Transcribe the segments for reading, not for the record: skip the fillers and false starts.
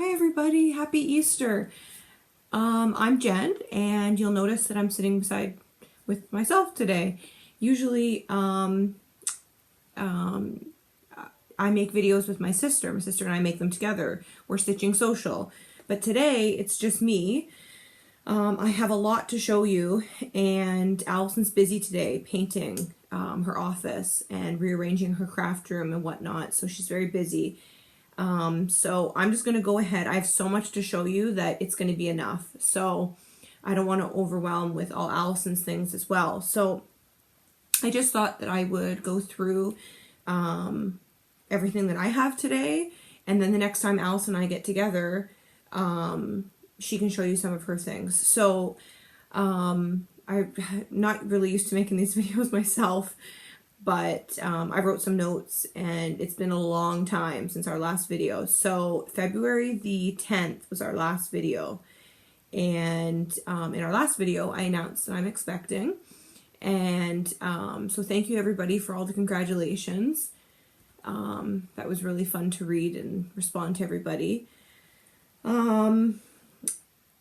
Hi everybody, happy Easter. I'm Jen, and you'll notice that I'm sitting beside with myself today. Usually I make videos with my sister. My sister and I make them together. We're stitching social. But today it's just me. I have a lot to show you, and Alison's busy today painting her office and rearranging her craft room and whatnot, so she's very busy. So I'm just going to go ahead. I have so much to show you that it's going to be enough. So I don't want to overwhelm with all Alison's things as well. So I just thought that I would go through everything that I have today, and then the next time Alison and I get together, she can show you some of her things. So I'm not really used to making these videos myself, but I wrote some notes, and it's been a long time since our last video. So February the 10th was our last video, and in our last video I announced that I'm expecting, and so thank you everybody for all the congratulations. That was really fun to read and respond to everybody.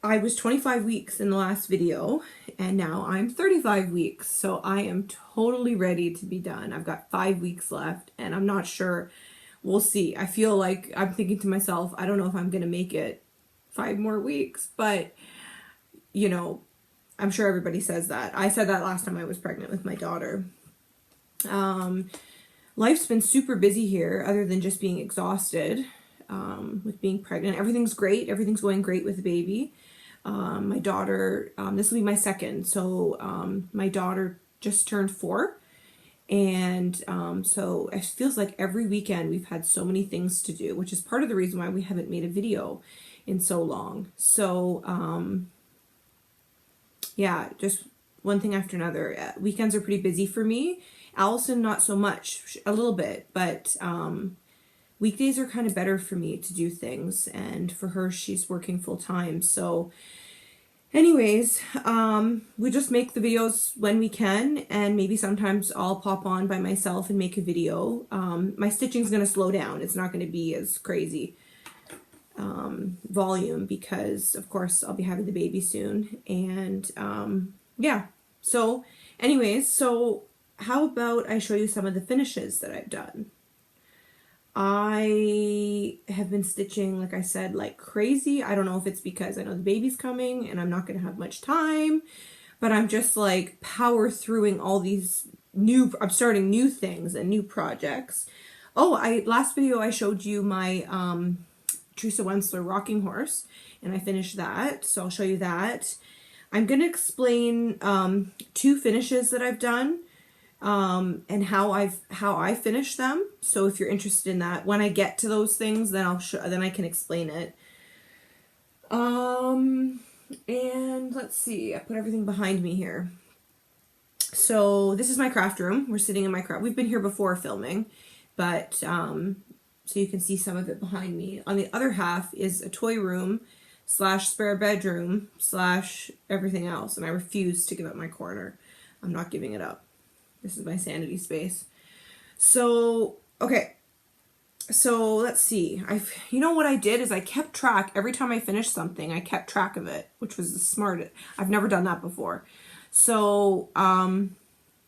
I was 25 weeks in the last video, and now I'm 35 weeks, so I am totally ready to be done. I've got 5 weeks left, and I'm not sure. We'll see. I feel like I'm thinking to myself, I don't know if I'm going to make it 5 more weeks, but, you know, I'm sure everybody says that. I said that last time I was pregnant with my daughter. Life's been super busy here, other than just being exhausted with being pregnant. Everything's great. Everything's going great with the baby. My daughter, this will be my second, so my daughter just turned 4, and so it feels like every weekend we've had so many things to do, which is part of the reason why we haven't made a video in so long. So yeah, just one thing after another. Weekends are pretty busy for me. Alison, not so much, a little bit, but weekdays are kind of better for me to do things, and for her, she's working full time. So anyways, we just make the videos when we can, and maybe sometimes I'll pop on by myself and make a video. My stitching's going to slow down. It's not going to be as crazy volume, because of course I'll be having the baby soon, and yeah. So anyways, so how about I show you some of the finishes that I've done. I have been stitching, like I said, like crazy. I don't know if it's because I know the baby's coming and I'm not going to have much time, but I'm just like power throughing all these I'm starting new things and new projects. Oh, last video I showed you my Teresa Wensler rocking horse, and I finished that, so I'll show you that. I'm going to explain 2 finishes that I've done, and how I finish them. So if you're interested in that, when I get to those things, then I can explain it. And let's see, I put everything behind me here. So this is my craft room. We're sitting in my craft. We've been here before filming, but so you can see some of it behind me. On the other half is a toy room / spare bedroom / everything else, and I refuse to give up my corner. I'm not giving it up. This is my sanity space. So, okay. So, let's see. You know what I did is I kept track. Every time I finished something, I kept track of it, which was the smartest. I've never done that before. So,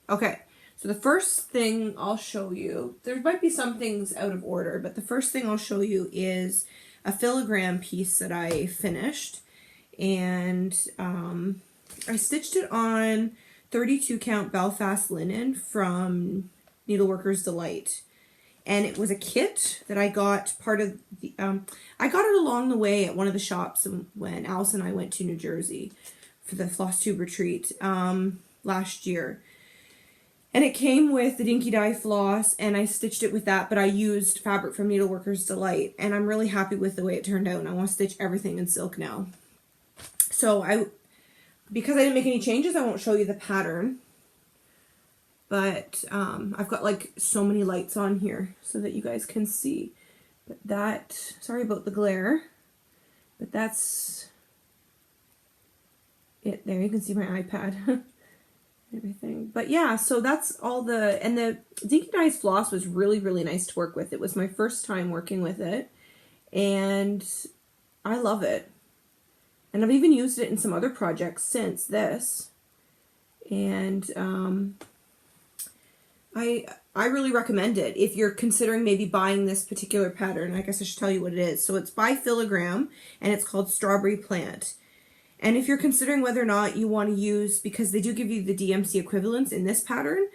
okay. So, the first thing I'll show you, there might be some things out of order, but the first thing I'll show you is a filigree piece that I finished. And I stitched it on 32 count Belfast linen from Needleworker's Delight, and it was a kit that I got part of the I got it along the way at one of the shops when Alison and I went to New Jersey for the Flosstube retreat last year, and it came with the dinky dye floss, and I stitched it with that, but I used fabric from Needleworker's Delight, and I'm really happy with the way it turned out, and I want to stitch everything in silk now. So because I didn't make any changes, I won't show you the pattern, but I've got like so many lights on here so that you guys can see. But sorry about the glare, but that's it. There, you can see my iPad. Everything. But yeah, so that's all and the dinky dyes floss was really, really nice to work with. It was my first time working with it, and I love it. And I've even used it in some other projects since this. And I really recommend it if you're considering maybe buying this particular pattern. I guess I should tell you what it is. So it's by Filigram, and it's called Strawberry Plant. And if you're considering whether or not you want to use, because they do give you the DMC equivalents in this pattern,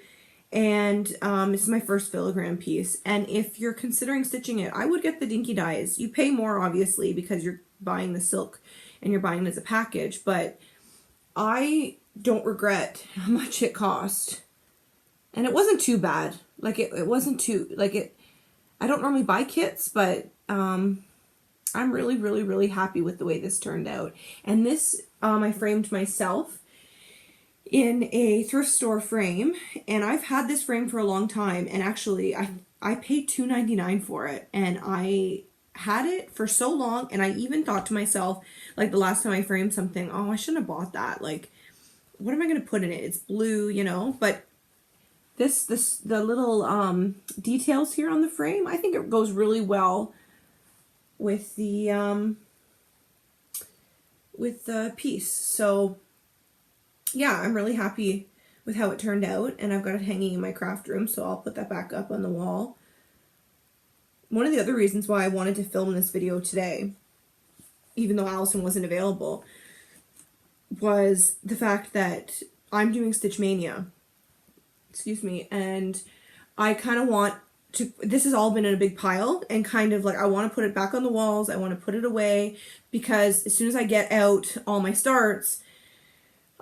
and this is my first filigrane piece, and if you're considering stitching it, I would get the dinky dyes. You pay more, obviously, because you're buying the silk and you're buying it as a package, but I don't regret how much it cost. And it wasn't too bad. Like, it wasn't too, like, I don't normally buy kits, but I'm really, really, really happy with the way this turned out. And this, I framed myself in a thrift store frame, and I've had this frame for a long time, and actually I paid $2.99 for it, and I had it for so long, and I even thought to myself, like the last time I framed something, oh, I shouldn't have bought that. Like, what am I going to put in it? It's blue, you know, but the little details here on the frame, I think it goes really well with the piece. So yeah, I'm really happy with how it turned out, and I've got it hanging in my craft room, so I'll put that back up on the wall. One of the other reasons why I wanted to film this video today, even though Alison wasn't available, was the fact that I'm doing Stitch Mania. Excuse me, and I kind of want to, this has all been in a big pile, and kind of like I want to put it back on the walls, I want to put it away, because as soon as I get out all my starts,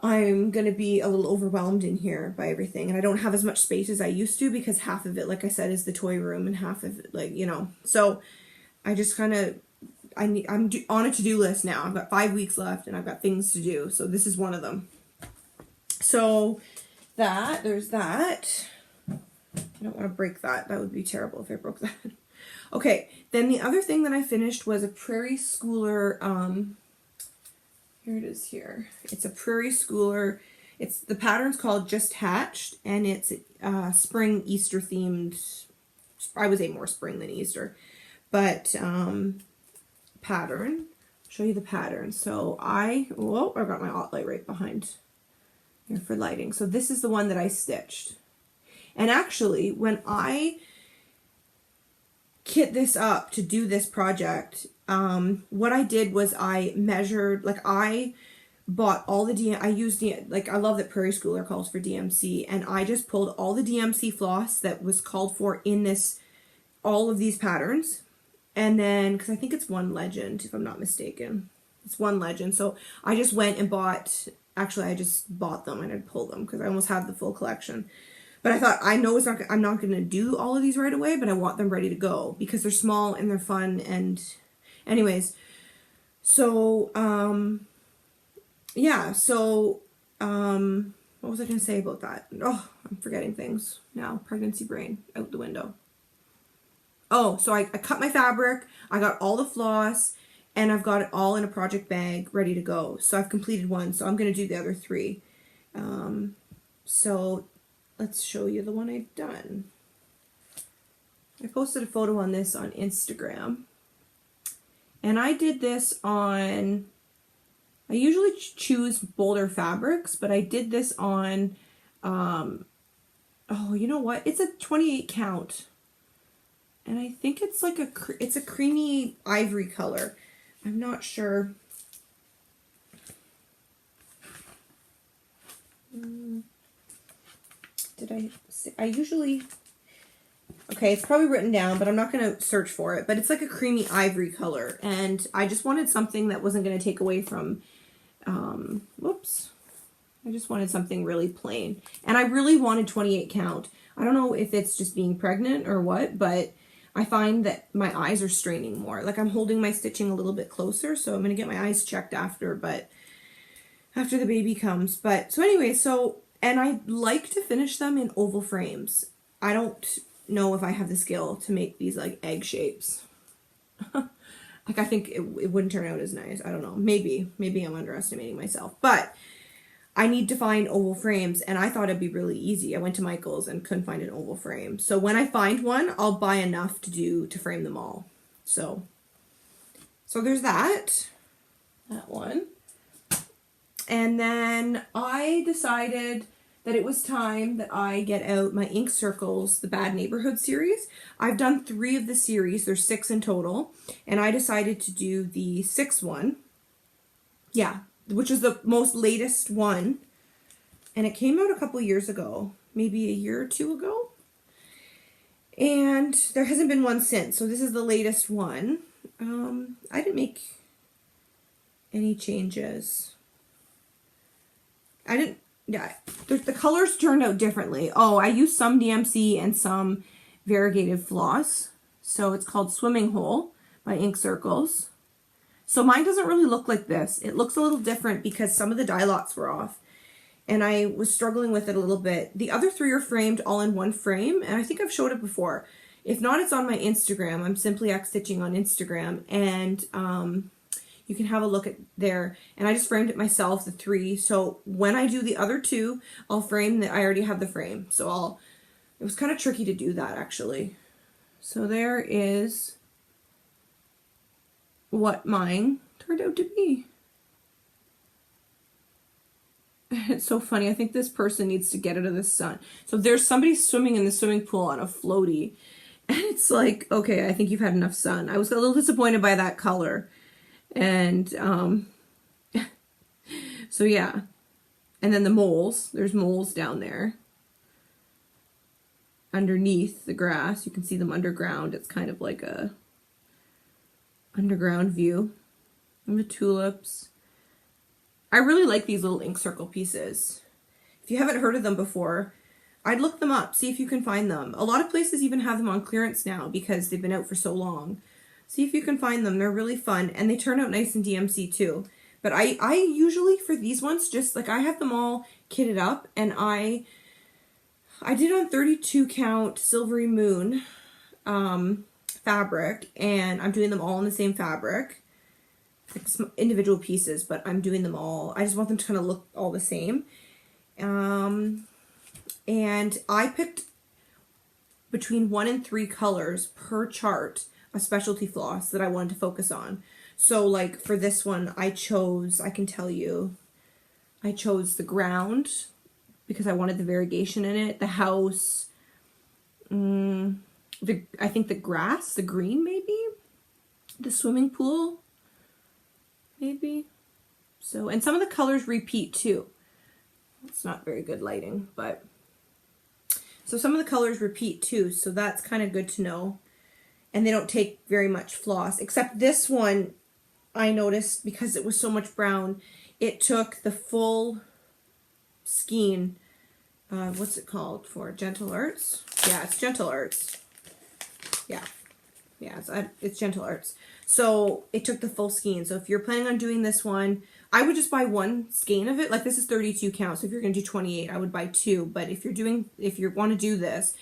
I'm going to be a little overwhelmed in here by everything, and I don't have as much space as I used to, because half of it, like I said, is the toy room, and half of it, like, you know, so I just kind of, I'm on a to-do list now. I've got 5 weeks left, and I've got things to do, so this is one of them. So there's that. I don't want to break that. That would be terrible if I broke that. Okay, then the other thing that I finished was a Prairie Schooler, here it is here. It's a Prairie Schooler. The pattern's called Just Hatched, and it's spring Easter themed. I would say more spring than Easter, but pattern. I'll show you the pattern. So I've got my alt light right behind here for lighting. So this is the one that I stitched. And actually, when I kit this up to do this project, what I did was I measured, like I bought all the I used like, I love that Prairie Schooler calls for DMC, and I just pulled all the DMC floss that was called for in this, all of these patterns. And then, because I think it's one legend, if I'm not mistaken. It's one legend. So I just went and bought, actually I just bought them and I'd pull them because I almost have the full collection. But I thought, I know I'm not going to do all of these right away, but I want them ready to go because they're small and they're fun. And anyways, so, yeah, so, what was I going to say about that? Oh, I'm forgetting things now. Pregnancy brain out the window. Oh, so I cut my fabric, I got all the floss, and I've got it all in a project bag ready to go. So I've completed one, so I'm going to do the other three. So let's show you the one I've done. I posted a photo on this on Instagram. And I did this on, I usually choose bolder fabrics, but I did this on, oh, you know what? It's a 28 count. And I think it's like it's a creamy ivory color. I'm not sure. Did I say, I usually, okay, it's probably written down, but I'm not going to search for it. But it's like a creamy ivory color. And I just wanted something that wasn't going to take away from, whoops. I just wanted something really plain. And I really wanted 28 count. I don't know if it's just being pregnant or what, but I find that my eyes are straining more. Like I'm holding my stitching a little bit closer, so I'm going to get my eyes checked after the baby comes. But so anyway, and I like to finish them in oval frames. I don't know if I have the skill to make these like egg shapes. Like I think it wouldn't turn out as nice. I don't know. Maybe I'm underestimating myself. But I need to find oval frames, and I thought it'd be really easy. I went to Michael's and couldn't find an oval frame. So when I find one, I'll buy enough to frame them all. So So there's that one. And then I decided that it was time that I get out my Ink Circles, the Bad Neighborhood series. I've done 3 of the series. There's 6 in total. And I decided to do the 6th one. Yeah, which is the most latest one. And it came out a couple years ago, maybe a year or 2 ago. And there hasn't been one since. So this is the latest one. I didn't make any changes. Yeah, the colors turned out differently. Oh, I used some DMC and some variegated floss. So it's called Swimming Hole by Ink Circles. So mine doesn't really look like this. It looks a little different because some of the dye lots were off. And I was struggling with it a little bit. The other 3 are framed all in one frame. And I think I've showed it before. If not, it's on my Instagram. I'm Simply X Stitching on Instagram. And you can have a look at there. And I just framed it myself, the 3. So when I do the other 2, I'll frame I already have the frame. So it was kind of tricky to do that actually. So there is what mine turned out to be. It's so funny. I think this person needs to get out of the sun. So there's somebody swimming in the swimming pool on a floaty. And it's like, okay, I think you've had enough sun. I was a little disappointed by that color. And so yeah. And then the moles. There's moles down there. Underneath the grass. You can see them underground. It's kind of like a underground view. And the tulips. I really like these little ink circle pieces. If you haven't heard of them before, I'd look them up, see if you can find them. A lot of places even have them on clearance now because they've been out for so long. See if you can find them. They're really fun and they turn out nice in DMC too. But I usually for these ones just like I have them all kitted up and I did on 32 count Silvery Moon fabric and I'm doing them all in the same fabric. Like some individual pieces, but I'm doing them all. I just want them to kind of look all the same. And I picked between 1 and 3 colors per chart of specialty floss that I wanted to focus on. So like for this one, I chose the ground because I wanted the variegation in it. The house, I think the grass, the green maybe, the swimming pool. Maybe. So, and some of the colors repeat too. It's not very good lighting, but so some of the colors repeat too, so that's kind of good to know. And they don't take very much floss, except this one I noticed because it was so much brown, it took the full skein, what's it called for? Gentle Arts? Yeah, it's Gentle Arts. Yeah, it's Gentle Arts. So it took the full skein. So if you're planning on doing this one, I would just buy 1 skein of it. Like this is 32 count. So if you're going to do 28, I would buy 2. But if you want to do this,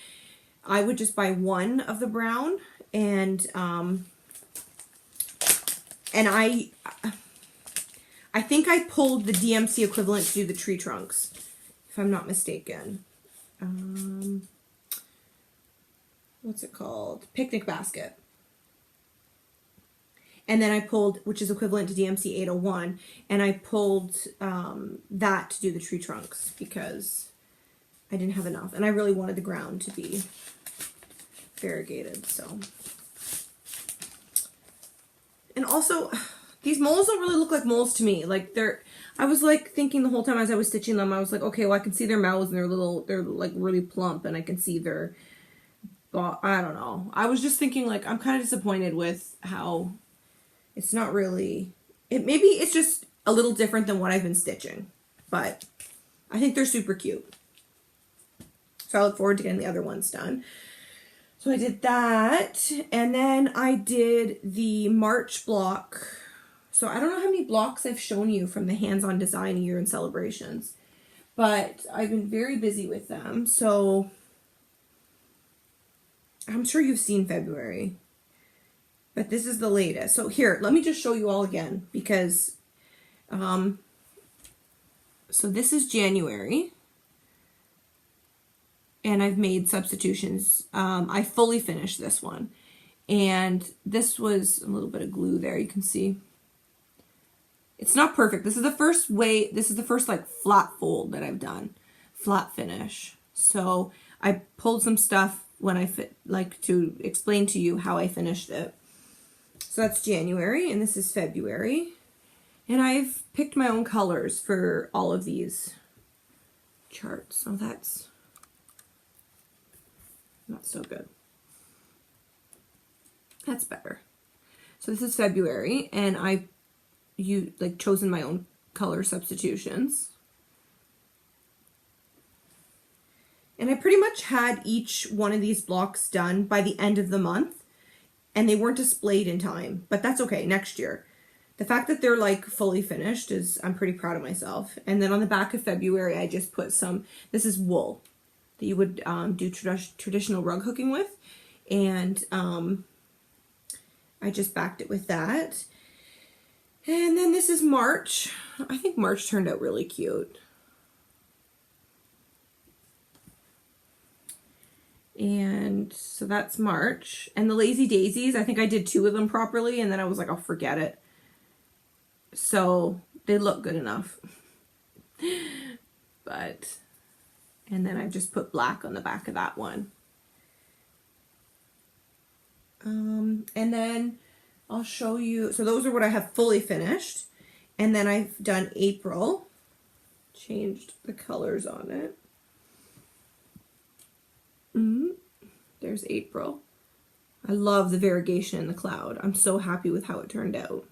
I would just buy 1 of the brown. And I think I pulled the DMC equivalent to do the tree trunks, if I'm not mistaken. What's it called? Picnic basket. And then I pulled, which is equivalent to DMC 801, and I pulled that to do the tree trunks because I didn't have enough. And I really wanted the ground to be variegated, so. And also, these moles don't really look like moles to me. Like I was like thinking the whole time as I was stitching them, I was like, okay, well I can see their mouths and they're like really plump and I can see their, I don't know. I was just thinking like, I'm kind of disappointed with how it's not really, maybe it's just a little different than what I've been stitching, but I think they're super cute. So I look forward to getting the other ones done. So I did that, and then I did the March block. So I don't know how many blocks I've shown you from the hands-on design year and celebrations, but I've been very busy with them. So I'm sure you've seen February. But this is the latest. So here, let me just show you all again because, so this is January. And I've made substitutions. I fully finished this one. And this was a little bit of glue there, you can see. It's not perfect. This is the first like flat fold that I've done, flat finish. So I pulled some stuff when I like to explain to you how I finished it. So that's January, and this is February. And I've picked my own colors for all of these charts. So that's not so good. That's better. So this is February, and I've chosen my own color substitutions. And I pretty much had each one of these blocks done by the end of the month, and they weren't displayed in time, but that's okay, next year. The fact that they're like fully finished I'm pretty proud of myself. And then on the back of February, I just put this is wool that you would do traditional rug hooking with. And I just backed it with that. And then this is March. I think March turned out really cute. And so that's March. And the Lazy Daisies, I think I did 2 of them properly, and then I was like, I'll forget it. So they look good enough. And then I just put black on the back of that one. And then I'll show you, so those are what I have fully finished. And then I've done April, changed the colors on it. There's April. I love the variegation in the cloud. I'm so happy with how it turned out.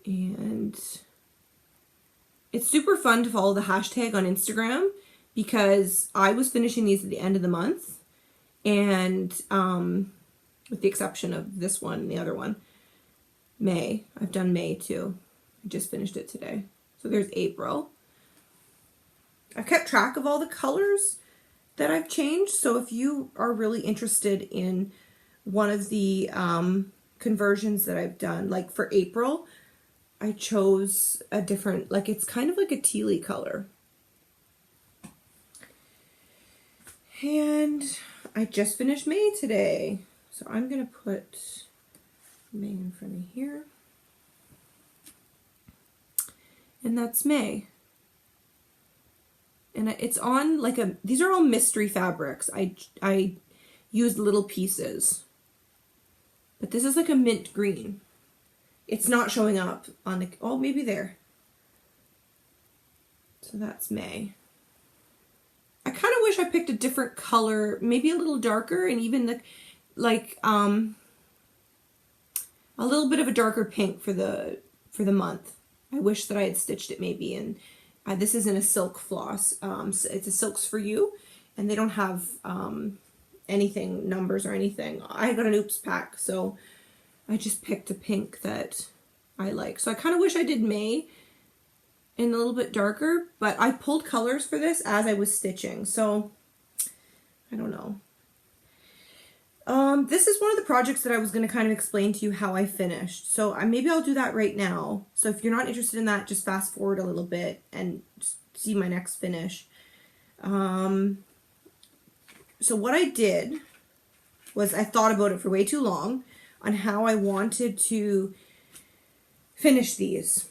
And it's super fun to follow the hashtag on Instagram because I was finishing these at the end of the month, and with the exception of this one and the other one, May. I've done May too. I just finished it today. So there's April. I've kept track of all the colors that I've changed. So if you are really interested in one of the conversions that I've done, like for April, I chose a different, like it's kind of like a tealy color. And I just finished May today. So I'm going to put May in front of here. And that's May. And it's on like these are all mystery fabrics. I used little pieces. But this is like a mint green. It's not showing up on the, oh, maybe there. So that's May. I kind of wish I picked a different color, maybe a little darker, and even a little bit of a darker pink for the month. I wish that I had stitched it maybe, and this isn't a silk floss. So it's a Silks for You, and they don't have anything, numbers or anything. I got an oops pack, so I just picked a pink that I like. So I kind of wish I did May in a little bit darker, but I pulled colors for this as I was stitching, so I don't know. This is one of the projects that I was going to kind of explain to you how I finished. So maybe I'll do that right now. So if you're not interested in that, just fast forward a little bit and see my next finish. So what I did was I thought about it for way too long on how I wanted to finish these.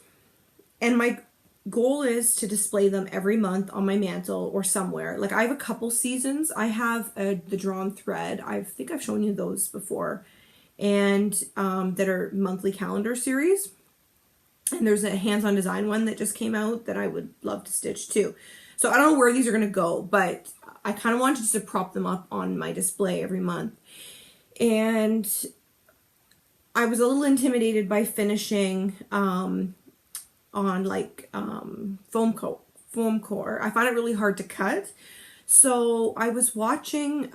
And my goal is to display them every month on my mantle or somewhere. Like I have a couple seasons. I have the Drawn Thread. I think I've shown you those before. And that are monthly calendar series. And there's a hands-on design one that just came out that I would love to stitch too. So I don't know where these are going to go, but I kind of wanted just to prop them up on my display every month. And I was a little intimidated by finishing on like foam core. I found it really hard to cut. So I was watching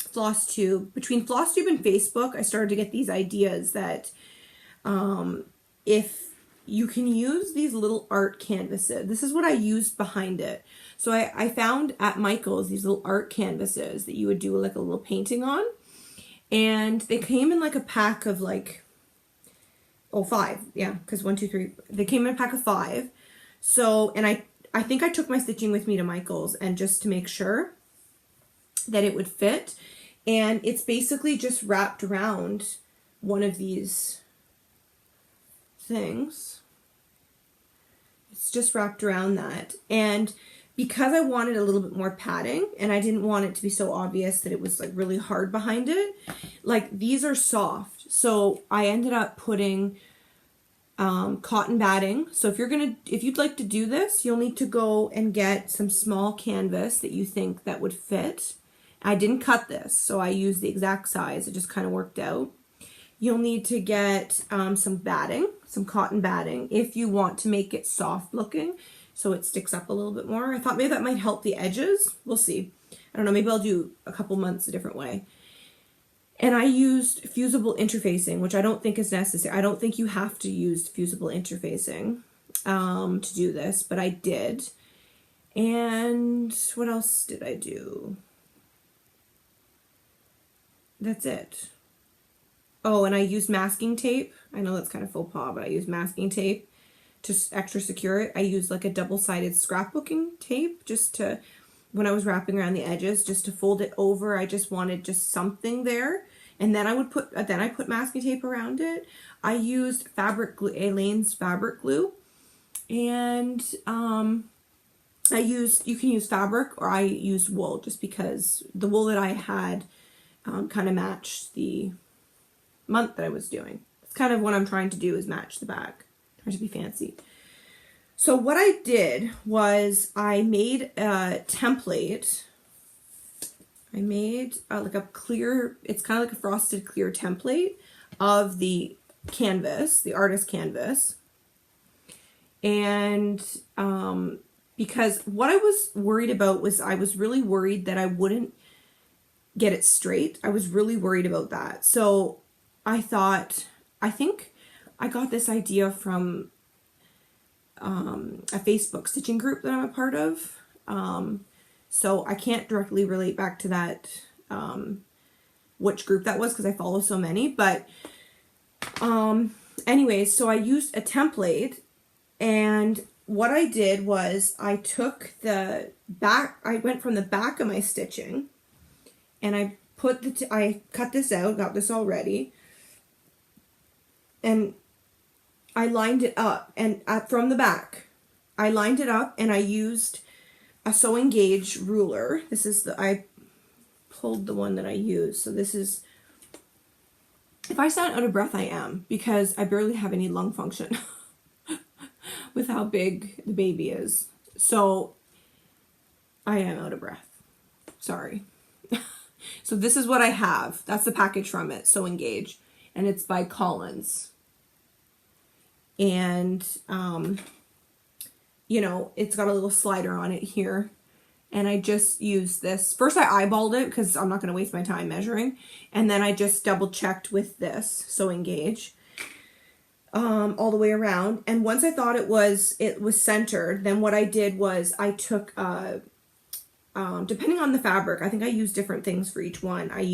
Flosstube. Between Flosstube and Facebook, I started to get these ideas that if you can use these little art canvases, this is what I used behind it. So I found at Michael's these little art canvases that you would do like a little painting on. And they came in like a pack of like, 5, yeah, because 1, 2, 3, they came in a pack of 5. So, and I think I took my stitching with me to Michael's, and just to make sure that it would fit. And it's basically just wrapped around one of these things. It's just wrapped around that. And because I wanted a little bit more padding and I didn't want it to be so obvious that it was like really hard behind it, like these are soft. So I ended up putting cotton batting. So if you'd like to do this, you'll need to go and get some small canvas that you think that would fit. I didn't cut this, so I used the exact size. It just kind of worked out. You'll need to get some batting, some cotton batting, if you want to make it soft looking, so it sticks up a little bit more. I thought maybe that might help the edges. We'll see. I don't know, maybe I'll do a couple months a different way. And I used fusible interfacing, which I don't think is necessary. I don't think you have to use fusible interfacing to do this, but I did. And what else did I do? That's it. Oh, and I used masking tape. I know that's kind of faux pas, but I used masking tape to extra secure it. I used like a double-sided scrapbooking tape just to, when I was wrapping around the edges, just to fold it over. I just wanted just something there. And then I put masking tape around it. I used fabric glue, Elaine's fabric glue. And you can use fabric, or I used wool, just because the wool that I had kind of matched the month that I was doing. It's kind of what I'm trying to do, is match the back. Trying to be fancy. So what I did was I made a template. I made like a clear, it's kind of like a frosted clear template of the canvas, the artist canvas. And because what I was worried about was, I was really worried that I wouldn't get it straight. I was really worried about that. So I thought, I think I got this idea from a Facebook stitching group that I'm a part of. So I can't directly relate back to that, which group that was, because I follow so many. But anyways, so I used a template, and what I did was I took the back, I went from the back of my stitching, and I I cut this out, got this all ready, and I lined it up, and from the back, I lined it up, and I used a sewing gauge ruler. This is I pulled the one that I used. So this is, if I sound out of breath, I am, because I barely have any lung function with how big the baby is. So I am out of breath. Sorry. So this is what I have. That's the package from it, Sewing Gauge. And it's by Collins. And, you know, it's got a little slider on it here. And I just used this. First I eyeballed it, because I'm not going to waste my time measuring. And then I just double checked with this Sewing Gauge all the way around. And once I thought it was centered, then what I did was I took, depending on the fabric, I think I used different things for each one. I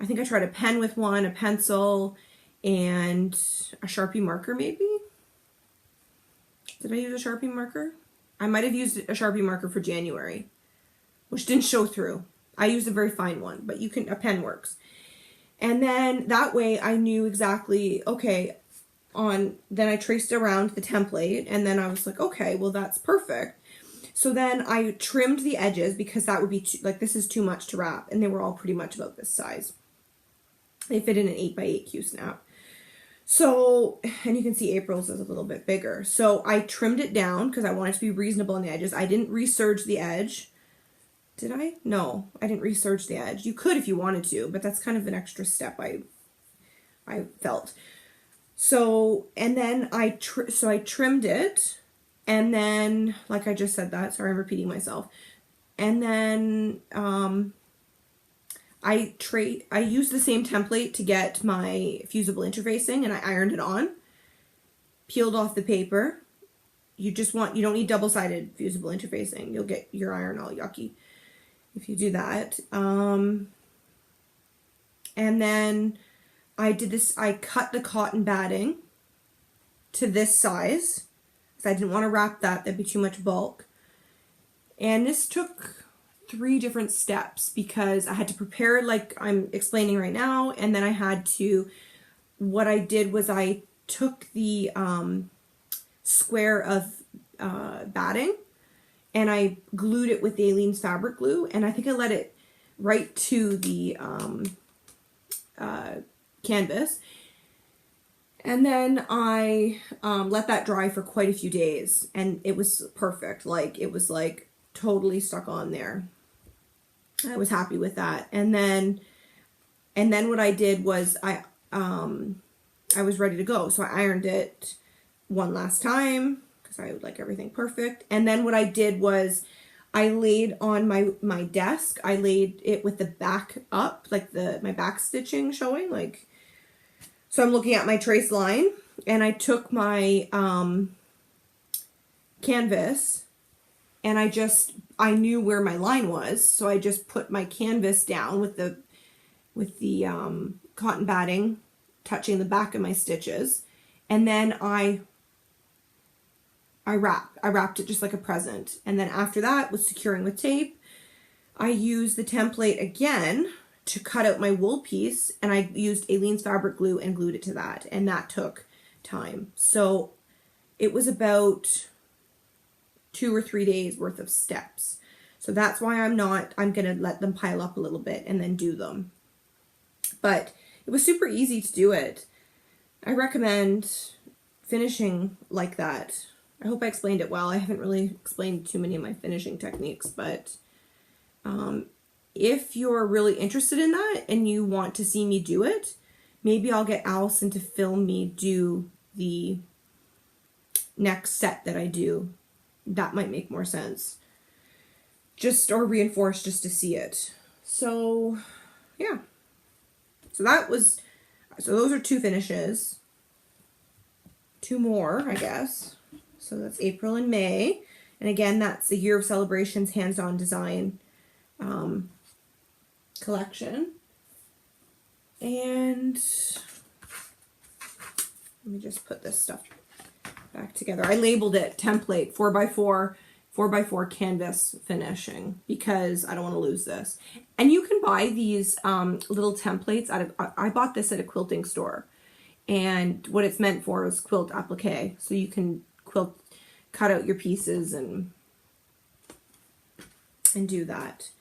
think I tried a pen with one, a pencil, and a Sharpie marker maybe? Did I use a Sharpie marker? I might have used a Sharpie marker for January, which didn't show through. I used a very fine one, but a pen works. And then that way I knew exactly, okay, then I traced around the template, and then I was like, okay, well that's perfect. So then I trimmed the edges, because that would be this is too much to wrap, and they were all pretty much about this size. They fit in an 8x8 Q-snap. So, and you can see April's is a little bit bigger. So I trimmed it down, because I wanted to be reasonable on the edges. I didn't reserge the edge. Did I? No, I didn't reserge the edge. You could if you wanted to, but that's kind of an extra step I felt. So, and then I trimmed it. And then, like I just said that, sorry, I'm repeating myself. And then I used the same template to get my fusible interfacing, and I ironed it on, peeled off the paper. You don't need double-sided fusible interfacing. You'll get your iron all yucky if you do that. And then I did this, I cut the cotton batting to this size, because I didn't want to wrap that. That'd be too much bulk. And this took 3 different steps because I had to prepare like I'm explaining right now, and then I had to, what I did was I took the square of batting and I glued it with Aleene's fabric glue, and I think I let it right to the canvas. And then I let that dry for quite a few days, and it was perfect. Like, it was like totally stuck on there. I was happy with that. And then what I did was I was ready to go. So I ironed it one last time because I would like everything perfect. And then what I did was I laid on my desk, I laid it with the back up, like my back stitching showing, like, so I'm looking at my trace line, and I took my canvas, and I knew where my line was, so I just put my canvas down with the cotton batting touching the back of my stitches, and then I wrapped it just like a present. And then after that, with securing with tape, I used the template again to cut out my wool piece, and I used Aleene's fabric glue and glued it to that, and that took time. So it was about 2 or 3 days worth of steps. So that's why I'm gonna let them pile up a little bit and then do them. But it was super easy to do it. I recommend finishing like that. I hope I explained it well. I haven't really explained too many of my finishing techniques, but if you're really interested in that and you want to see me do it, maybe I'll get Alison to film me do the next set that I do. That might make more sense. Or reinforce just to see it. So, yeah. So those are 2 finishes. 2 more, I guess. So that's April and May. And again, that's the Year of Celebrations Hands-On Design collection. And let me just put this stuff back together. I labeled it template 4x4 canvas finishing because I don't want to lose this. And you can buy these little templates I bought this at a quilting store, and what it's meant for is quilt applique. So you can cut out your pieces and do that.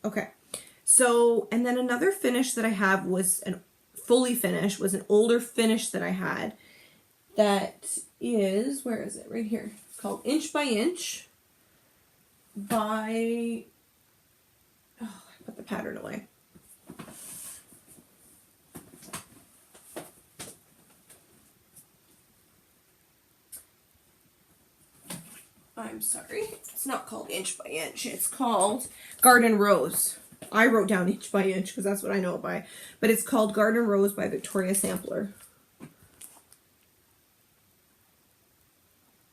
Okay, so, and then another finish that I have was fully finished, was an older finish that I had that is, where is it? Right here. It's called Inch by Inch by, I put the pattern away. I'm sorry, it's not called Inch by Inch, it's called Garden Rose. I wrote down Inch by Inch because that's what I know it by, but it's called Garden Rose by Victoria Sampler.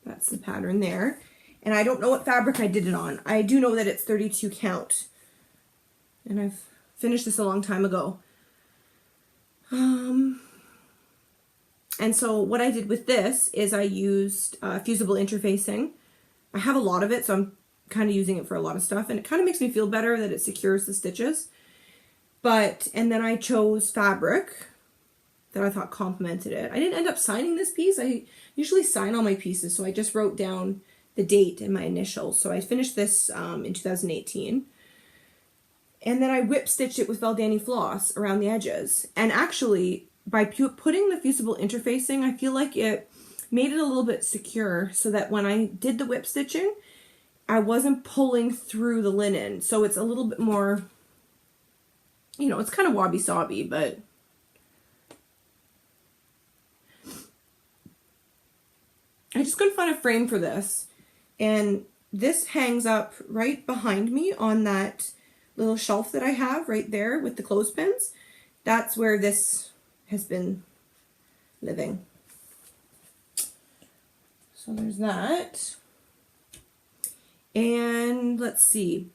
That's the pattern there. And I don't know what fabric I did it on. I do know that it's 32 count. And I've finished this a long time ago. And so what I did with this is I used fusible interfacing. I have a lot of it, so I'm kind of using it for a lot of stuff, and it kind of makes me feel better that it secures the stitches. And then I chose fabric that I thought complemented it. I didn't end up signing this piece. I usually sign all my pieces, so I just wrote down the date and my initials. So I finished this in 2018. And then I whip stitched it with Valdani floss around the edges. And actually, by putting the fusible interfacing, I feel like it made it a little bit secure so that when I did the whip stitching, I wasn't pulling through the linen. So it's a little bit more, you know, it's kind of wabi-sabi, but I just couldn't find a frame for this. And this hangs up right behind me on that little shelf that I have right there with the clothespins. That's where this has been living. So there's that. And let's see.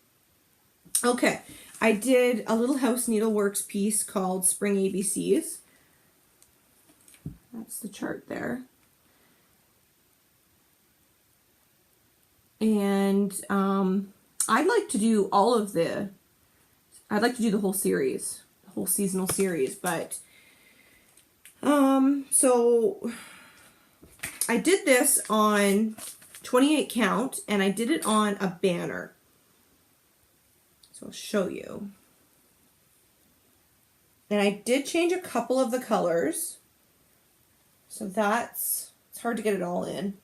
Okay, I did a Little House Needleworks piece called Spring ABCs. That's the chart there. And I'd like to do I'd like to do the whole series, the whole seasonal series, but so I did this on 28 count, and I did it on a banner. So I'll show you. And I did change a couple of the colors. So it's hard to get it all in.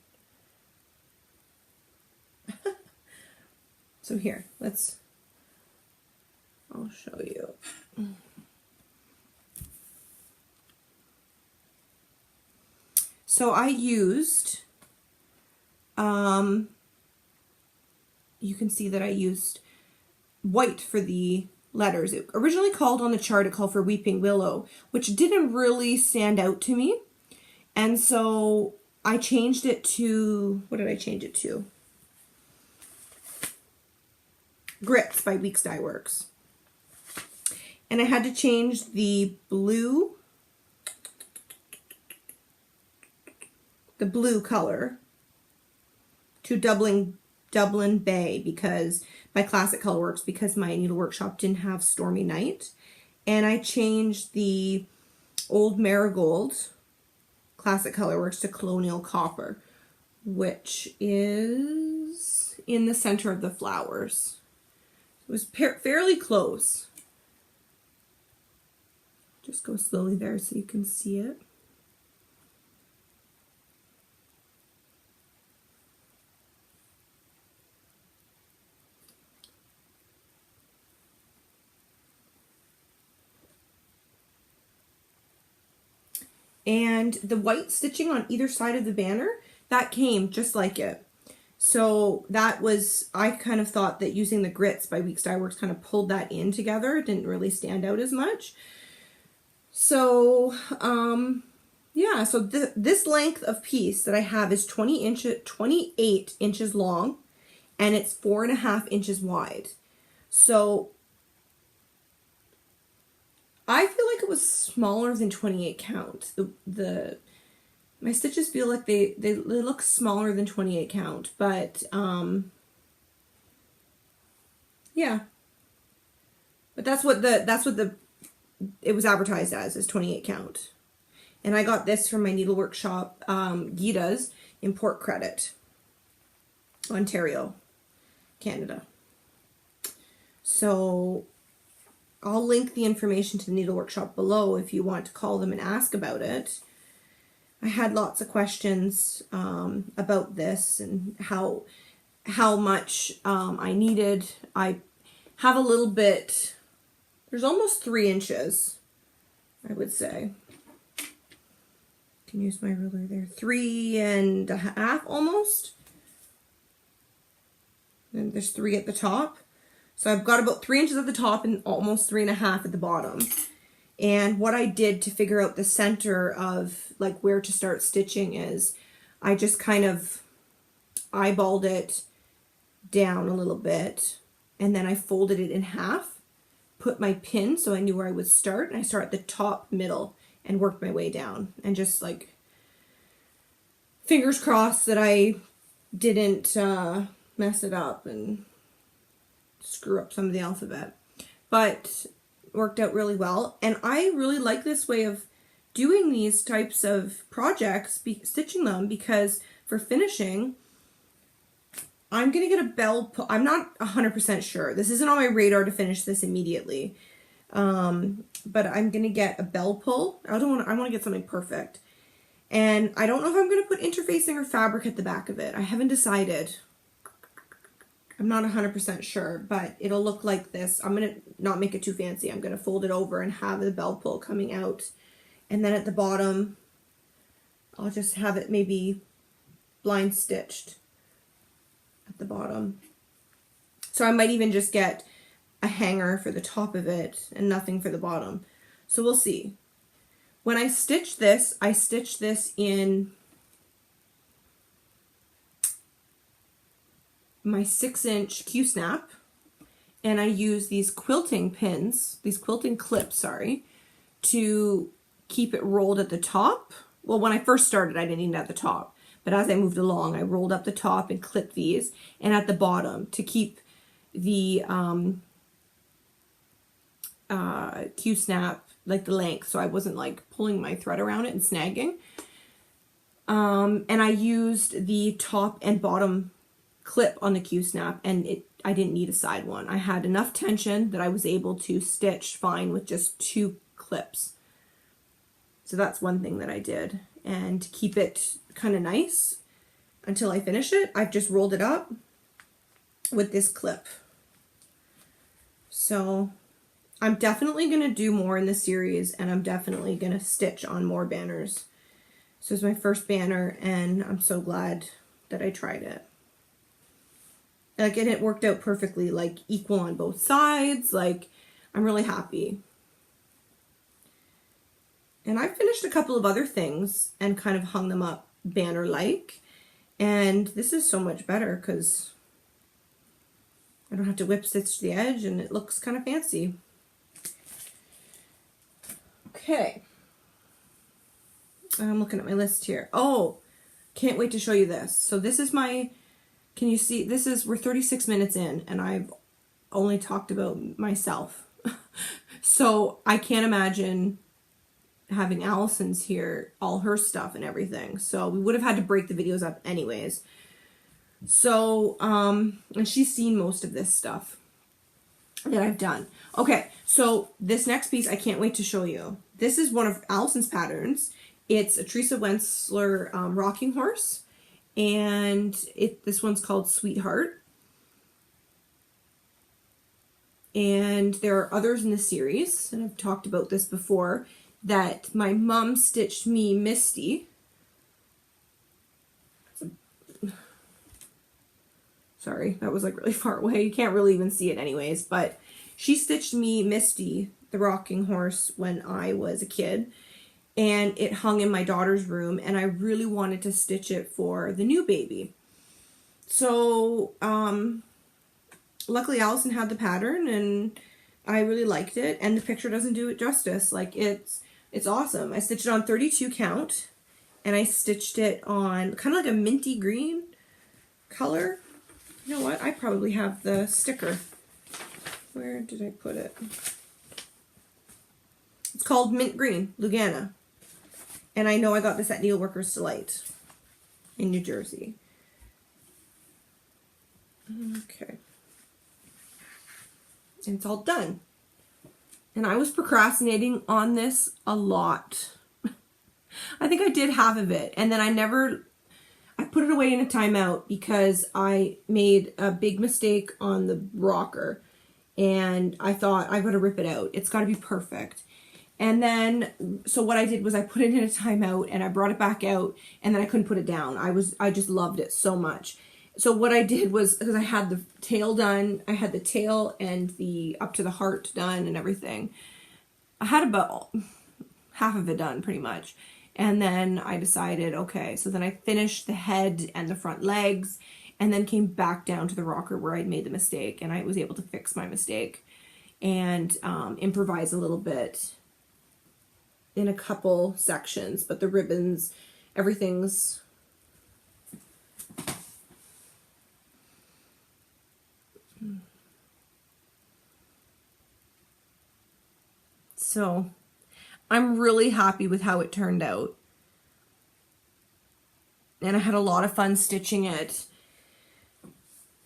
So here, I'll show you. So I used, you can see that I used white for the letters. It originally called on the chart, it called for Weeping Willow, which didn't really stand out to me. And so I changed it to, what did I change it to? Grits by Weeks Dye Works. And I had to change the blue color to Dublin Bay because by Classic Colorworks, because my needle workshop didn't have Stormy Night. And I changed the Old Marigold Classic Colorworks to Colonial Copper, which is in the center of the flowers. It was fairly close. Just go slowly there so you can see it. And the white stitching on either side of the banner, that came just like it. So that was, I kind of thought that using the grits by Weeks Dye Works kind of pulled that in together. It didn't really stand out as much. So, yeah, so this length of piece that I have is 28 inches long, and it's 4.5 inches wide. So I feel like it was smaller than 28 count. My stitches feel like they look smaller than 28 count, but yeah. But that's what it was advertised as, is 28 count. And I got this from my needlework shop, Gita's, in Port Credit, Ontario, Canada. So I'll link the information to the needlework shop below if you want to call them and ask about it. I had lots of questions about this and how much I needed. I have a little bit, there's almost 3 inches, I would say. Can use my ruler there. 3.5 almost. And there's 3 at the top. So I've got about 3 inches at the top and almost 3.5 at the bottom. And what I did to figure out the center of like where to start stitching is I just kind of eyeballed it down a little bit, and then I folded it in half, put my pin so I knew where I would start, and I start at the top middle and worked my way down, and just like fingers crossed that I didn't mess it up and screw up some of the alphabet. But worked out really well, and I really like this way of doing these types of projects, stitching them, because for finishing I'm gonna get a bell pull. I'm not 100% sure, this isn't on my radar to finish this immediately, but I'm gonna get a bell pull. I want to get something perfect, and I don't know if I'm gonna put interfacing or fabric at the back of it. I haven't decided. I'm not 100% sure, but it'll look like this. I'm going to not make it too fancy. I'm going to fold it over and have the bell pull coming out. And then at the bottom, I'll just have it maybe blind stitched at the bottom. So I might even just get a hanger for the top of it and nothing for the bottom. So we'll see. When I stitch this in my 6-inch Q-snap, and I use these quilting pins, these quilting clips, sorry, to keep it rolled at the top. Well, when I first started, I didn't need it at the top, but as I moved along, I rolled up the top and clipped these, and at the bottom to keep the Q-snap, like the length, so I wasn't like pulling my thread around it and snagging. And I used the top and bottom clip on the Q-snap, and I didn't need a side one. I had enough tension that I was able to stitch fine with just 2 clips. So that's one thing that I did. And to keep it kind of nice until I finish it, I've just rolled it up with this clip. So I'm definitely going to do more in this series, and I'm definitely going to stitch on more banners. So it's my first banner, and I'm so glad that I tried it. Like, and it worked out perfectly, like equal on both sides. Like, I'm really happy. And I finished a couple of other things and kind of hung them up banner-like. And this is so much better because I don't have to whip stitch the edge, and it looks kind of fancy. Okay. I'm looking at my list here. Oh, can't wait to show you this. So this is my, can you see, we're 36 minutes in, and I've only talked about myself. So I can't imagine having Alison's here, all her stuff and everything. So we would have had to break the videos up anyways. So, and she's seen most of this stuff that I've done. Okay, so this next piece I can't wait to show you. This is one of Alison's patterns. It's a Teresa Wentzler rocking horse, and this one's called Sweetheart. And there are others in the series, and I've talked about this before, that my mom stitched me Misty. Sorry, that was like really far away. You can't really even see it anyways, but she stitched me Misty, the rocking horse, when I was a kid, and it hung in my daughter's room, and I really wanted to stitch it for the new baby. So, luckily Alison had the pattern, and I really liked it, and the picture doesn't do it justice. Like, it's awesome. I stitched it on 32 count, and I stitched it on kind of like a minty green color. You know what? I probably have the sticker. Where did I put it? It's called Mint Green, Lugana. And I know I got this at Needleworkers Delight in New Jersey. Okay. And it's all done. And I was procrastinating on this a lot. I think I did half of it. And then I put it away in a timeout because I made a big mistake on the rocker. And I thought, I've got to rip it out. It's got to be perfect. And then, so what I did was I put it in a timeout, and I brought it back out, and then I couldn't put it down. I just loved it so much. So what I did was, because I had the tail done, I had the tail and the up to the heart done and everything. I had about half of it done pretty much. And then I decided, okay, so then I finished the head and the front legs, and then came back down to the rocker where I'd made the mistake, and I was able to fix my mistake and improvise a little bit in a couple sections, but the ribbons, everything's so I'm really happy with how it turned out, and I had a lot of fun stitching it.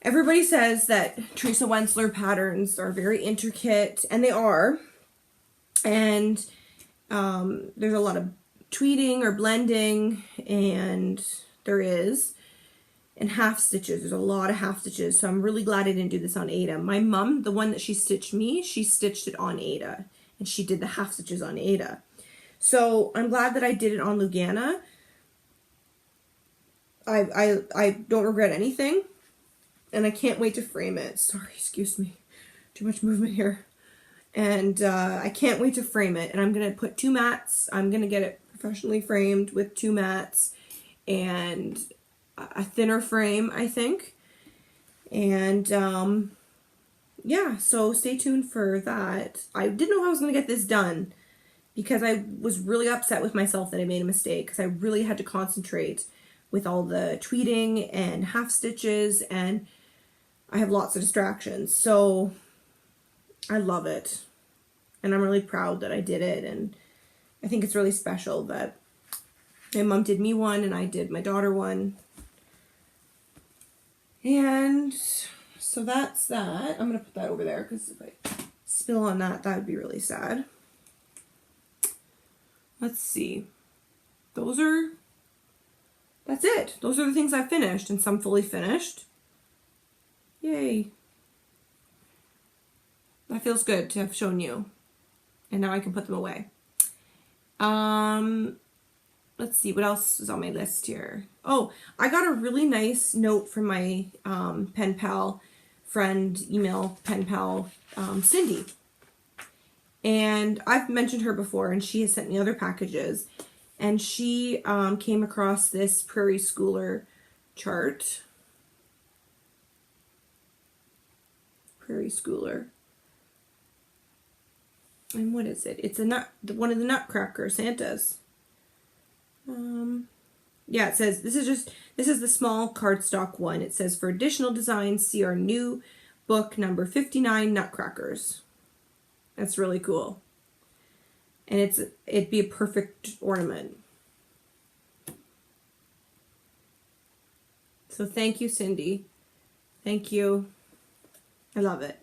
Everybody says that Teresa Wentzler patterns are very intricate, and they are, and there's a lot of tweeting or blending, and there is, and half stitches. There's a lot of half stitches, so I'm really glad I didn't do this on Ada. My mom, the one that she stitched me, she stitched it on Ada, and she did the half stitches on Ada. So I'm glad that I did it on Lugana. I don't regret anything, and I can't wait to frame it. Sorry, excuse me. Too much movement here. And I can't wait to frame it. And I'm going to put 2 mats. I'm going to get it professionally framed with 2 mats and a thinner frame, I think. And yeah, so stay tuned for that. I didn't know how I was going to get this done because I was really upset with myself that I made a mistake because I really had to concentrate with all the tweeting and half stitches, and I have lots of distractions. So I love it. And I'm really proud that I did it. And I think it's really special that my mom did me one and I did my daughter one. And so that's that. I'm going to put that over there because if I spill on that, that would be really sad. Let's see. That's it. Those are the things I finished, and some fully finished. Yay. That feels good to have shown you. And now I can put them away. Let's see, what else is on my list here? Oh, I got a really nice note from my pen pal friend, email pen pal, Cindy. And I've mentioned her before, and she has sent me other packages. And she came across this Prairie Schooler chart. Prairie Schooler. And what is it? It's one of the Nutcracker Santas. Yeah, it says, this is the small cardstock one. It says, for additional designs, see our new book number 59, Nutcrackers. That's really cool. And it'd be a perfect ornament. So thank you, Cindy. Thank you. I love it.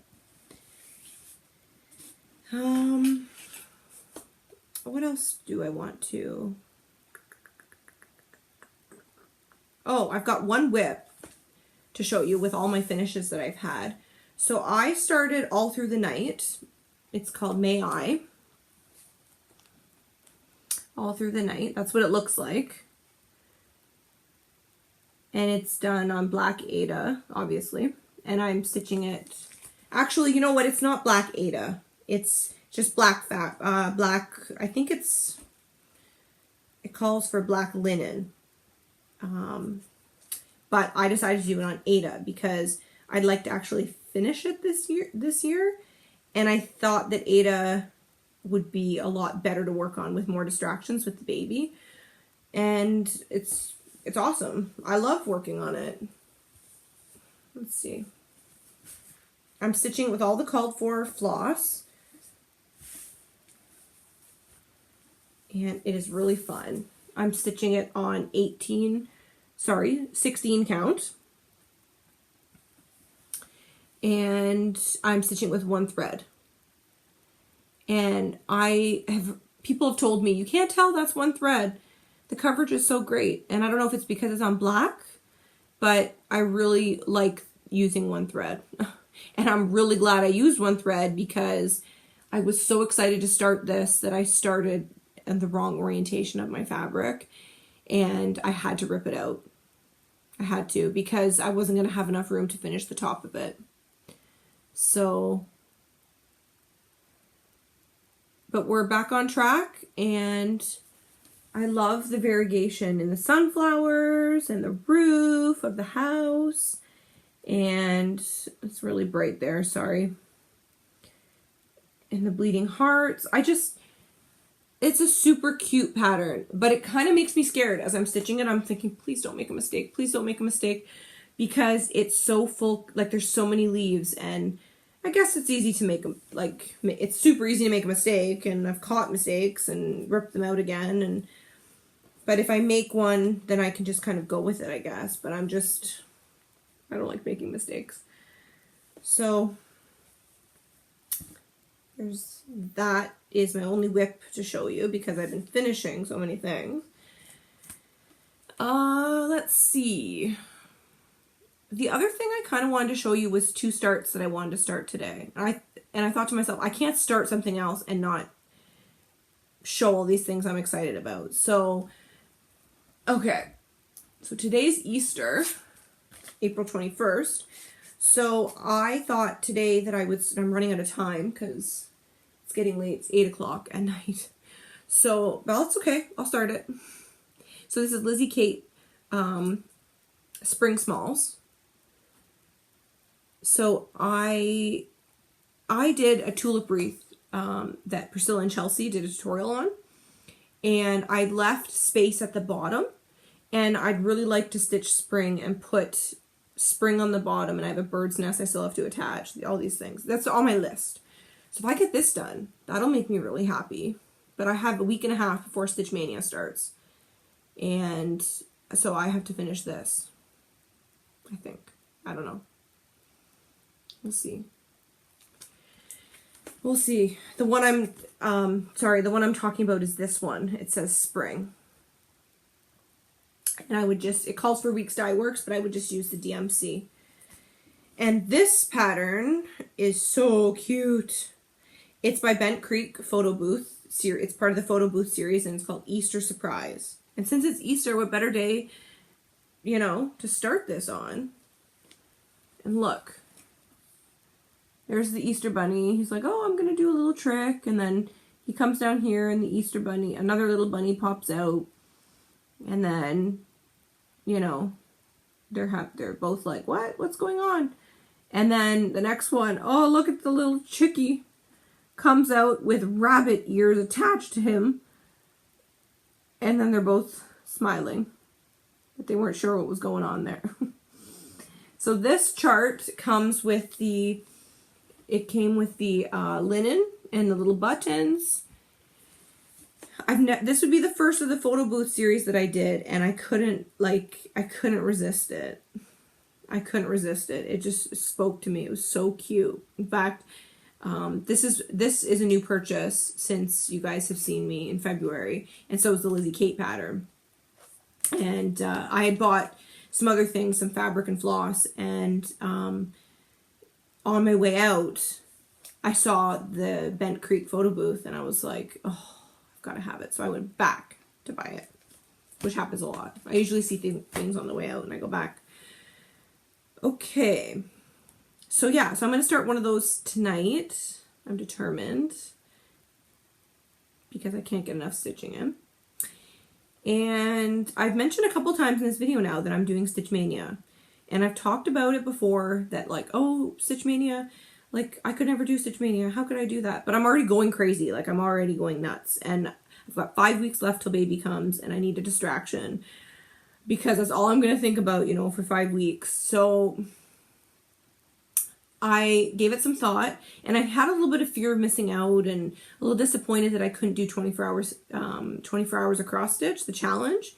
What else do I want to? Oh, I've got one whip to show you with all my finishes that I've had. So I started all through the night. It's called May I. All through the night. That's what it looks like. And it's done on black Aida, obviously. And I'm stitching it. Actually, you know what? It's not black Aida. It's just black, I think it calls for black linen. But I decided to do it on Aida because I'd like to actually finish it this year. And I thought that Aida would be a lot better to work on with more distractions with the baby. And it's awesome. I love working on it. Let's see. I'm stitching with all the called for floss. And it is really fun. I'm stitching it on 16 count. And I'm stitching with one thread. And people have told me, you can't tell that's one thread. The coverage is so great. And I don't know if it's because it's on black, but I really like using one thread. And I'm really glad I used one thread because I was so excited to start this that I started in the wrong orientation of my fabric and I had to rip it out. I had to because I wasn't going to have enough room to finish the top of it. So, but we're back on track and I love the variegation in the sunflowers and the roof of the house. And it's really bright there, sorry. And the bleeding hearts. It's a super cute pattern, but it kind of makes me scared as I'm stitching it. I'm thinking, please don't make a mistake. Please don't make a mistake because it's so full, like there's so many leaves and I guess it's easy to make them, like it's super easy to make a mistake and I've caught mistakes and ripped them out again. But if I make one, then I can just kind of go with it, I guess. But I don't like making mistakes. So that is my only whip to show you because I've been finishing so many things. Let's see. The other thing I kind of wanted to show you was 2 starts that I wanted to start today. And I thought to myself, I can't start something else and not show all these things I'm excited about. So, okay. So today's Easter, April 21st. So I thought today that I'm running out of time because it's getting late. It's 8 o'clock at night. So, well, it's okay. I'll start it. So this is Lizzie Kate Spring Smalls. So I did a tulip wreath that Priscilla and Chelsea did a tutorial on. And I left space at the bottom. And I'd really like to stitch spring and put spring on the bottom, and I have a bird's nest I still have to attach, all these things. That's on my list. So if I get this done, that'll make me really happy. But I have a week and a half before Stitch Mania starts. And so I have to finish this, I think. I don't know. We'll see. We'll see. The one I'm talking about is this one. It says spring. And I would just, it calls for Weeks Dye Works, but I would just use the DMC. And this pattern is so cute. It's by Bent Creek Photo Booth. It's part of the Photo Booth series, and it's called Easter Surprise. And since it's Easter, what better day, you know, to start this on? And look. There's the Easter bunny. He's like, oh, I'm going to do a little trick. And then he comes down here, and the Easter bunny, another little bunny pops out. And then, you know, they're both like, what? What's going on? And then the next one, oh, look at the little chickie. Comes out with rabbit ears attached to him. And then they're both smiling. But they weren't sure what was going on there. So this chart comes with the, it came with the linen and the little buttons. This would be the first of the photo booth series that I did, and I couldn't resist it. I couldn't resist it. It just spoke to me. It was so cute. In fact, this is a new purchase since you guys have seen me in February, and so is the Lizzie Kate pattern. And I had bought some other things, some fabric and floss, and on my way out, I saw the Bent Creek photo booth, and I was like, oh, I've got to have it. So I went back to buy it, which happens a lot. I usually see things on the way out, and I go back. Okay. So yeah, so I'm going to start one of those tonight. I'm determined because I can't get enough stitching in. And I've mentioned a couple times in this video now that I'm doing Stitch Mania. And I've talked about it before that like, oh, Stitch Mania, like I could never do Stitch Mania. How could I do that? But I'm already going crazy. Like I'm already going nuts. And I've got 5 weeks left till baby comes, and I need a distraction because that's all I'm going to think about, you know, for 5 weeks. So I gave it some thought, and I had a little bit of fear of missing out and a little disappointed that I couldn't do 24 hours across stitch, the challenge.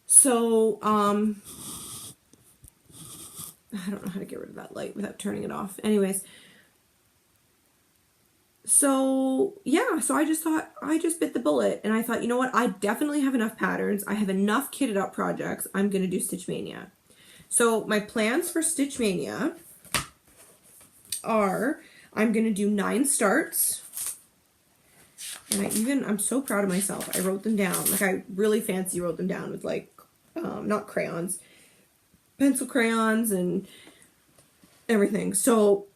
So, I don't know how to get rid of that light without turning it off. Anyways, so yeah, so I just thought, I just bit the bullet, and I thought, you know what, I definitely have enough patterns. I have enough kitted up projects. I'm going to do Stitch Mania. So my plans for Stitch Mania are, I'm going to do 9 starts, and I'm so proud of myself. I wrote them down, like I really fancy wrote them down with like, not crayons, pencil crayons and everything. So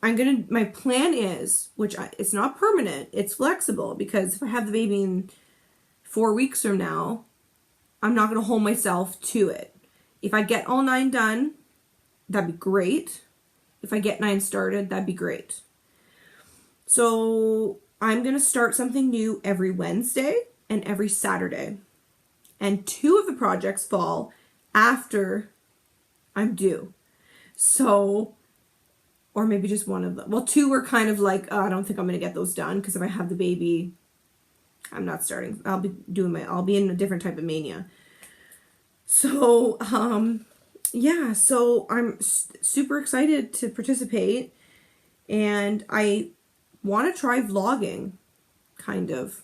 my plan is, it's not permanent, it's flexible, because if I have the baby in 4 weeks from now, I'm not going to hold myself to it. If I get all 9 done, that'd be great. If I get 9 started, that'd be great. So I'm going to start something new every Wednesday and every Saturday. And 2 of the projects fall after I'm due. So, or maybe just 1 of them. Well, 2 are kind of like, oh, I don't think I'm going to get those done, because if I have the baby, I'm not starting. I'll be in a different type of mania. So, yeah, so I'm super excited to participate, and I want to try vlogging, kind of.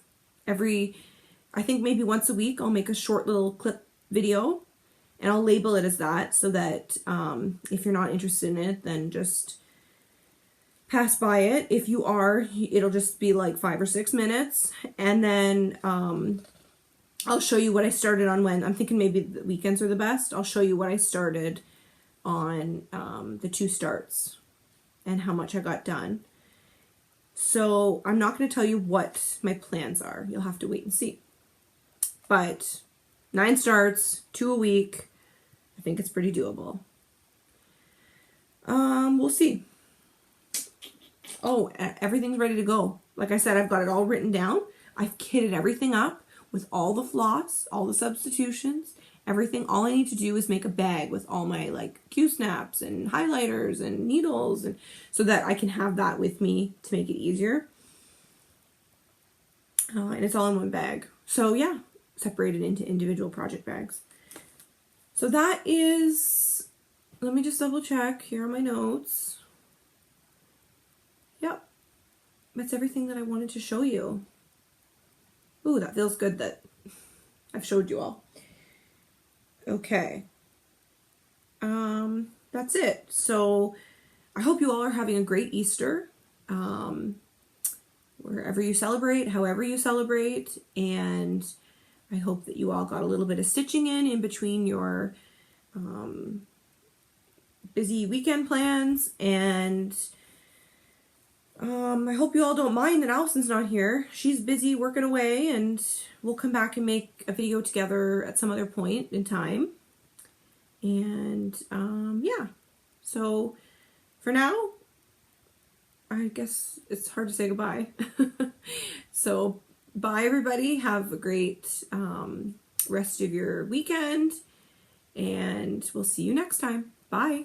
I think maybe once a week I'll make a short little clip video, and I'll label it as that, so that if you're not interested in it, then just pass by it. If you are, it'll just be like 5 or 6 minutes, and then I'll show you what I started on when. I'm thinking maybe the weekends are the best. I'll show you what I started on the 2 starts and how much I got done. So I'm not going to tell you what my plans are. You'll have to wait and see. But 9 starts, 2 a week. I think it's pretty doable. We'll see. Oh, everything's ready to go. Like I said, I've got it all written down. I've kitted everything up. with all the floss, all the substitutions, everything. All I need to do is make a bag with all my like Q-snaps and highlighters and needles, and so that I can have that with me to make it easier. And it's all in one bag. So yeah, separated into individual project bags. So that is, let me just double check. Here are my notes. Yep. That's everything that I wanted to show you. Ooh, that feels good that I've showed you all. Okay. That's it. So I hope you all are having a great Easter. Wherever you celebrate, however you celebrate, and I hope that you all got a little bit of stitching in between your busy weekend plans, and I hope you all don't mind that Alison's not here. She's busy working away, and we'll come back and make a video together at some other point in time. And yeah, so for now, I guess it's hard to say goodbye. So bye everybody. Have a great rest of your weekend, and we'll see you next time. Bye.